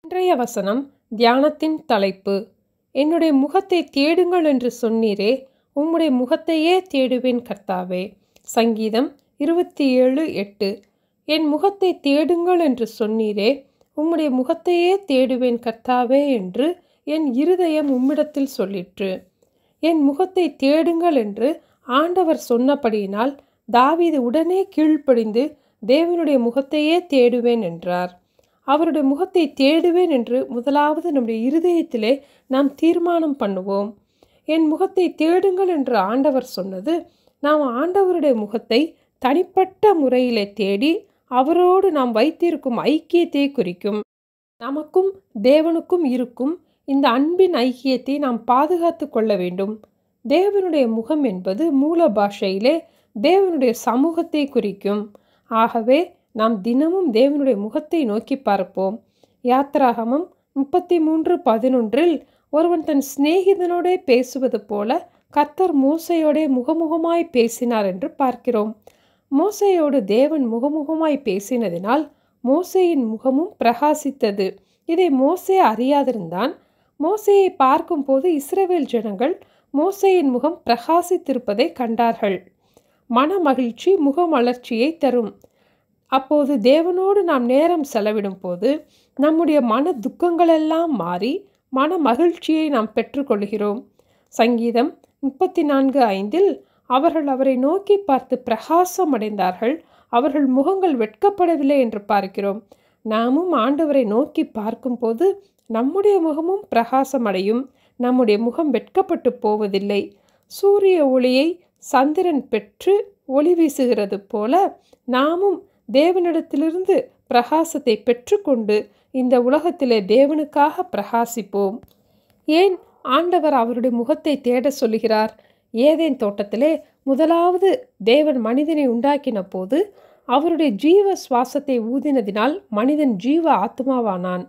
இன்றைய வசனம் தியானத்தின் தலைப்பு. என்னுடைய முகத்தை தேடுங்கள் என்று சொன்னீரே, உம்முடைய முகத்தையே தேடுவேன் கர்த்தாவே. சங்கீதம் 27:8. என் முகத்தை தேடுங்கள் என்று சொன்னீரே, உம்முடைய முகத்தையே தேடுவேன் கர்த்தாவே என்று என் இருதயம் உம்மிடத்தில் சொல்லிற்று. என் முகத்தை தேடுங்கள் என்று ஆண்டவர் சொன்னபடியினால் தாவீது உடனே கீழ்ப்படிந்து தேவனுடைய முகத்தையே தேடுவேன் என்றார். அவருடைய முகத்தை தேடுவேன் என்று முதலாவது நம்முடைய இருதயத்திலே நாம் தீர்மானம் பண்ணுவோம். என் முகத்தை தேடுங்கள் என்று ஆண்டவர் சொன்னது, நாம் ஆண்டவருடைய முகத்தை தனிப்பட்ட முறையிலே தேடி அவரோடு நாம் வைத்திருக்கும் ஐக்கியத்தை குறிக்கும். நமக்கும் தேவனுக்கும் இருக்கும் இந்த அன்பின் ஐக்கியத்தை நாம் பாதுகாத்து கொள்ள வேண்டும். தேவனுடைய முகம் என்பது மூல பாஷையிலே தேவனுடைய சமூகத்தை குறிக்கும். ஆகவே நாம் தினமும் தேவனுடைய முகத்தை நோக்கி பார்ப்போம். யாத்திராகமம் 33:11 ஒருவன் தன் சிநேகிதனோடே பேசுவது போல கர்த்தர் மோசையோடே முகமுகமாய் பேசினார் என்று பார்க்கிறோம். மோசையோடு தேவன் முகமுகமாய் பேசினதினால் மோசேயின் முகமும் பிரகாசித்தது. இதை மோசே அறியாதிருந்தான். மோசேயை பார்க்கும்போது இஸ்ரவேல் ஜனங்கள் மோசேயின் முகம் பிரகாசித்திருப்பதை கண்டார்கள். மன மகிழ்ச்சி முக மலர்ச்சியை தரும். அப்போது தேவனோடு நாம் நேரம் செலவிடும் போது நம்முடைய மன துக்கங்களெல்லாம் மாறி மன மகிழ்ச்சியை நாம் பெற்றுக்கொள்கிறோம். சங்கீதம் 34:5 அவர்கள் அவரை நோக்கி பார்த்து பிரகாசம் அடைந்தார்கள், அவர்கள் முகங்கள் வெட்கப்படவில்லை என்று பார்க்கிறோம். நாமும் ஆண்டவரை நோக்கி பார்க்கும்போது நம்முடைய முகமும் பிரகாசம் அடையும். நம்முடைய முகம் வெட்கப்பட்டு போவதில்லை. சூரிய ஒளியை சந்திரன் பெற்று ஒளி வீசுகிறது போல நாமும் தேவனிடத்திலிருந்து பிரகாசத்தை பெற்றுக்கொண்டு இந்த உலகத்திலே தேவனுக்காக பிரகாசிப்போம். ஏன் ஆண்டவர் அவருடைய முகத்தை தேட சொல்லுகிறார்? ஏதேன் தோட்டத்திலே முதலாவது தேவன் மனிதனை உண்டாக்கின போது அவருடைய ஜீவ சுவாசத்தை ஊதினதினால் மனிதன் ஜீவ ஆத்மாவானான்.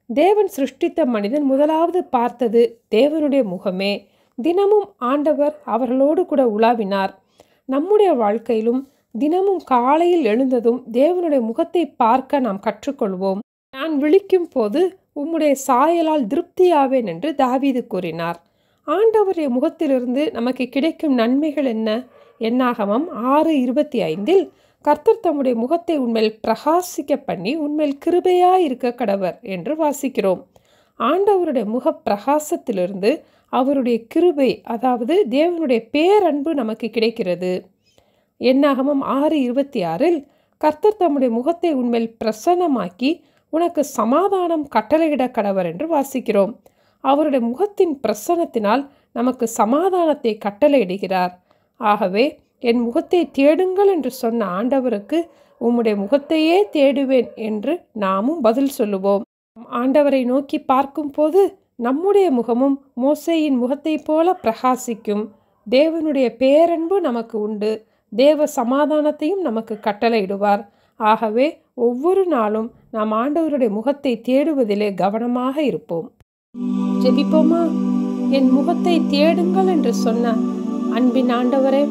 தேவன் சிருஷ்டித்த மனிதன் முதலாவது பார்த்தது தேவனுடைய முகமே. தினமும் ஆண்டவர் அவர்களோடு கூட உலாவினார். நம்முடைய வாழ்க்கையிலும் தினமும் காலையில் எழுந்ததும் தேவனுடைய முகத்தை பார்க்க நாம் கற்றுக்கொள்வோம். நான் விழிக்கும் போது உம்முடைய சாயலால் திருப்தியாவேன் என்று தாவீது கூறினார். ஆண்டவருடைய முகத்திலிருந்து நமக்கு கிடைக்கும் நன்மைகள் என்ன? என்னாகமம் 6:25 கர்த்தர் தம்முடைய முகத்தை உன்மேல் பிரகாசிக்க பண்ணி உன்மேல் கிருபையாய் இருக்க கடவர் என்று வாசிக்கிறோம். ஆண்டவருடைய முக பிரகாசத்திலிருந்து அவருடைய கிருபை, அதாவது தேவனுடைய பேரன்பு நமக்கு கிடைக்கிறது. என்னாகமம் 6:26 கர்த்தர் தம்முடைய முகத்தை உன்மேல் பிரசன்னமாக்கி உனக்கு சமாதானம் கட்டளையிட கடவர் என்று வாசிக்கிறோம். அவருடைய முகத்தின் பிரசன்னத்தினால் நமக்கு சமாதானத்தை கட்டளையிடுகிறார். ஆகவே என் முகத்தை தேடுங்கள் என்று சொன்ன ஆண்டவருக்கு உம்முடைய முகத்தையே தேடுவேன் என்று நாமும் பதில் சொல்லுவோம். ஆண்டவரை நோக்கி பார்க்கும் போது நம்முடைய முகமும் மோசேயின் முகத்தை போல பிரகாசிக்கும். தேவனுடைய பேரன்பு நமக்கு உண்டு. தேவ சமாதானத்தையும் நமக்கு கட்டளையிடுவார். ஆகவே ஒவ்வொரு நாளும் நாம் ஆண்டவருடைய முகத்தை தேடுவதிலே கவனமாக இருப்போம். ஜெபிப்போமா? என் முகத்தை தேடுங்கள் என்று சொன்ன அன்பின் ஆண்டவரே,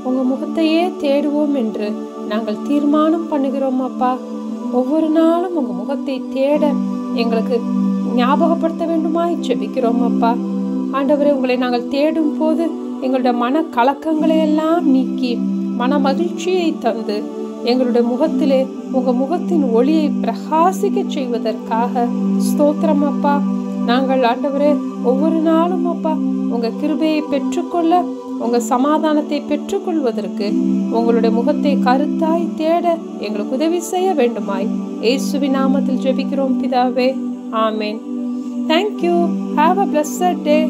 உங்க முகத்தையே தேடுவோம் என்று நாங்கள் தீர்மானம் பண்ணுகிறோம் அப்பா. ஒவ்வொரு நாளும் உங்க முகத்தை தேட எங்களுக்கு ஞாபகப்படுத்த வேண்டுமாய் ஜெபிக்கிறோம் அப்பா. ஆண்டவரே, உங்களை நாங்கள் தேடும் போது எங்களுடைய மன கலக்கங்களை எல்லாம் நீக்கி மன மகிழ்ச்சியை தந்து எங்களுடைய முகத்திலே உங்க முகத்தின் ஒளியை பிரகாசிக்க செய்வதற்காக ஸ்தோத்திரம் அப்பா. நாங்கள் ஆண்டவரே ஒவ்வொரு நாளும் அப்பா உங்க கிருபையை பெற்றுக்கொள்ள, உங்க சமாதானத்தை பெற்றுக்கொள்வதற்கு உங்களுடைய முகத்தை கருத்தாய் தேட எங்களுக்கு உதவி செய்ய வேண்டுமாய் இயேசுவின் நாமத்தில் ஜெபிக்கிறோம் பிதாவே. ஆமென். Thank you. Have a blessed day.